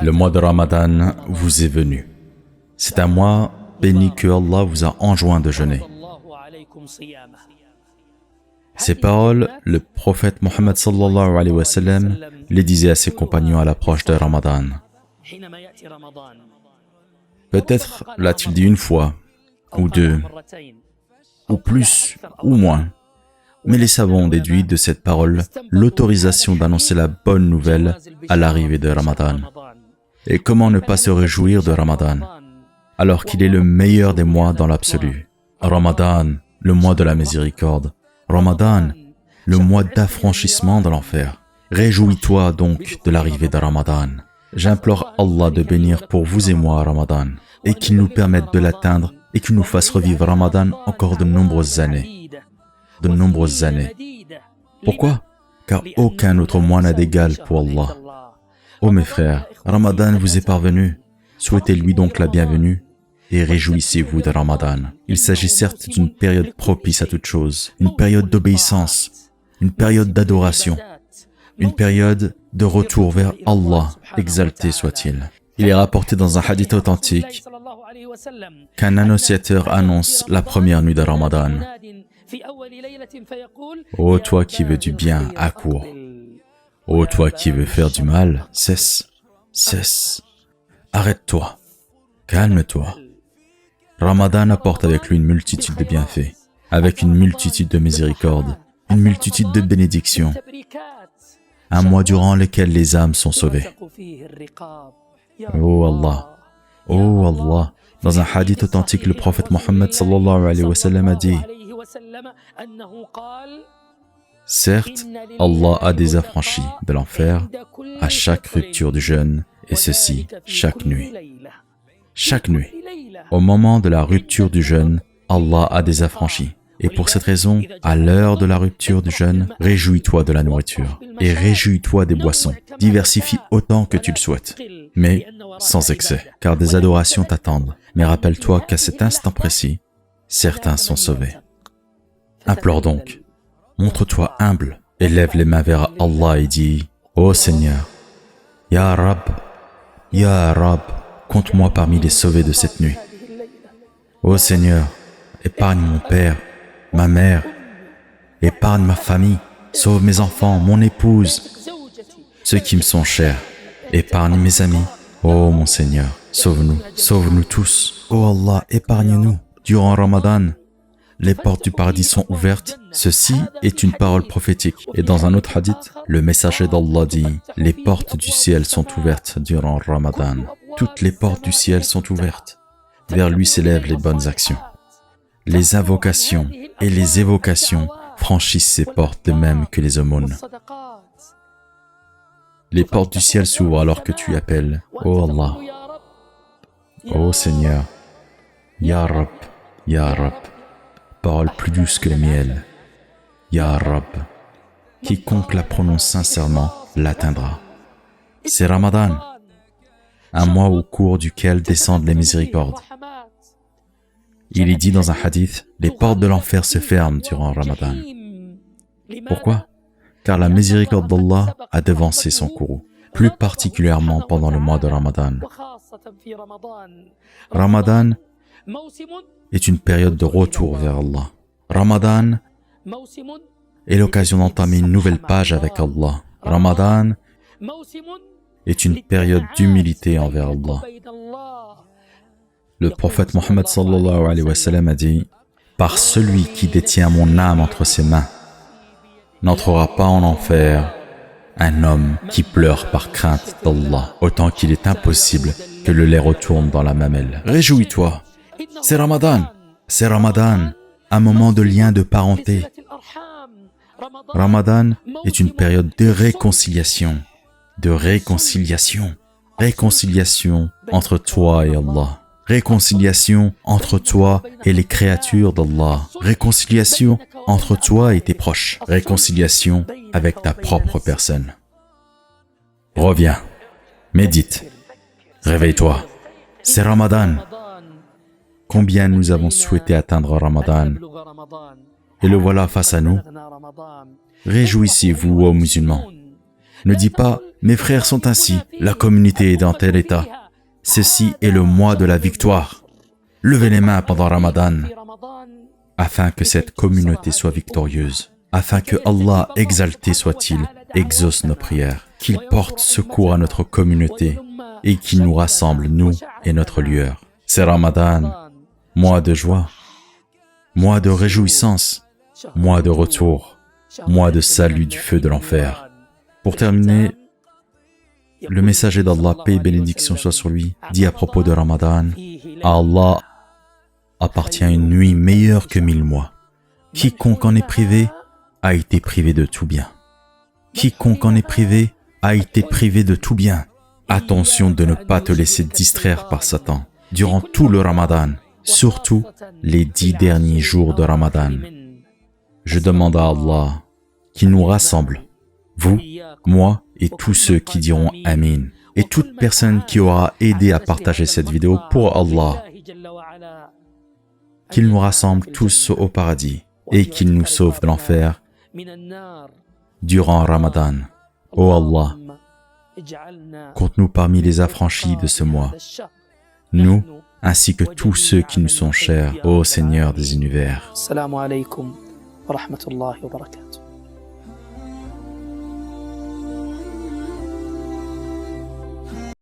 Le mois de Ramadan vous est venu. C'est un mois béni que Allah vous a enjoint de jeûner. Ces paroles, le prophète Mohammed sallallahu alayhi wa sallam les disait à ses compagnons à l'approche de Ramadan. Peut-être l'a-t-il dit une fois, ou deux, ou plus, ou moins. Mais les savants ont déduit de cette parole l'autorisation d'annoncer la bonne nouvelle à l'arrivée de Ramadan. Et comment ne pas se réjouir de Ramadan, alors qu'il est le meilleur des mois dans l'absolu. Ramadan, le mois de la miséricorde. Ramadan, le mois d'affranchissement de l'enfer. Réjouis-toi donc de l'arrivée de Ramadan. J'implore Allah de bénir pour vous et moi Ramadan, et qu'il nous permette de l'atteindre et qu'il nous fasse revivre Ramadan encore de nombreuses années. De nombreuses années. Pourquoi? Car aucun autre mois n'a d'égal pour Allah. Oh mes frères, Ramadan vous est parvenu. Souhaitez-lui donc la bienvenue et réjouissez-vous de Ramadan. Il s'agit certes d'une période propice à toute chose, une période d'obéissance, une période d'adoration, une période de retour vers Allah, exalté soit-il. Il est rapporté dans un hadith authentique qu'un annonciateur annonce la première nuit de Ramadan. Ô toi qui veux du bien, accours. Ô toi qui veux faire du mal, cesse, cesse. Arrête-toi, calme-toi. Ramadan apporte avec lui une multitude de bienfaits, avec une multitude de miséricordes, une multitude de bénédictions. Un mois durant lequel les âmes sont sauvées. Oh Allah, oh Allah. Dans un hadith authentique, le prophète Mohammed sallallahu alayhi wa sallam a dit: certes, Allah a des affranchis de l'enfer à chaque rupture du jeûne, et ceci chaque nuit. Chaque nuit. Au moment de la rupture du jeûne, Allah a des affranchis. Et pour cette raison, à l'heure de la rupture du jeûne, réjouis-toi de la nourriture et réjouis-toi des boissons. Diversifie autant que tu le souhaites, mais sans excès, car des adorations t'attendent. Mais rappelle-toi qu'à cet instant précis, certains sont sauvés. Implore donc, montre-toi humble, et lève les mains vers Allah et dis: ô Seigneur, Ya Rab, compte-moi parmi les sauvés de cette nuit. Ô Seigneur, épargne mon père, ma mère, épargne ma famille, sauve mes enfants, mon épouse, ceux qui me sont chers, épargne mes amis. Ô mon Seigneur, sauve-nous tous. Ô Allah, épargne-nous. Durant Ramadan, les portes du paradis sont ouvertes. Ceci est une parole prophétique. Et dans un autre hadith, le messager d'Allah dit: les portes du ciel sont ouvertes durant Ramadan. Toutes les portes du ciel sont ouvertes. Vers lui s'élèvent les bonnes actions. Les invocations et les évocations franchissent ces portes de même que les aumônes. Les portes du ciel s'ouvrent alors que tu appelles: ô Allah, ô Seigneur, Ya Rab, parole plus douce que le miel. Ya Rab, quiconque la prononce sincèrement l'atteindra. C'est Ramadan, un mois au cours duquel descendent les miséricordes. Il est dit dans un hadith: les portes de l'enfer se ferment durant Ramadan. Pourquoi? Car la miséricorde d'Allah a devancé son courroux, plus particulièrement pendant le mois de Ramadan. Ramadan est une période de retour vers Allah. Ramadan est l'occasion d'entamer une nouvelle page avec Allah. Ramadan est une période d'humilité envers Allah. Le prophète Mohammed sallallahu alayhi wa sallam a dit: par celui qui détient mon âme entre ses mains, n'entrera pas en enfer un homme qui pleure par crainte d'Allah, autant qu'il est impossible que le lait retourne dans la mamelle. Réjouis-toi, c'est Ramadan, un moment de lien de parenté. Ramadan est une période de réconciliation, réconciliation entre toi et Allah. Réconciliation entre toi et les créatures d'Allah. Réconciliation entre toi et tes proches. Réconciliation avec ta propre personne. Reviens, médite, réveille-toi. C'est Ramadan. Combien nous avons souhaité atteindre Ramadan, et le voilà face à nous. Réjouissez-vous, ô musulmans. Ne dis pas: Mes frères sont ainsi, la communauté est dans tel état. Ceci est le mois de la victoire. Levez les mains pendant Ramadan, afin que cette communauté soit victorieuse, afin que Allah, exalté soit-il, exauce nos prières, qu'il porte secours à notre communauté et qu'il nous rassemble, nous et notre lueur. C'est Ramadan, mois de joie, mois de réjouissance, mois de retour, mois de salut du feu de l'enfer. Pour terminer, le messager d'Allah, paix et bénédiction soit sur lui, dit à propos de Ramadan, à Allah appartient une nuit meilleure que 1000 mois. Quiconque en est privé a été privé de tout bien. Quiconque en est privé a été privé de tout bien. Attention de ne pas te laisser distraire par Satan durant tout le Ramadan, surtout les 10 derniers jours de Ramadan. Je demande à Allah qu'il nous rassemble, vous, moi et tous ceux qui diront Amin, et toute personne qui aura aidé à partager cette vidéo pour Allah, qu'il nous rassemble tous au paradis et qu'il nous sauve de l'enfer durant Ramadan. Ô Allah, compte-nous parmi les affranchis de ce mois, nous ainsi que tous ceux qui nous sont chers, ô Seigneur des univers. Assalamu alaikum wa rahmatullahi wa barakatuh.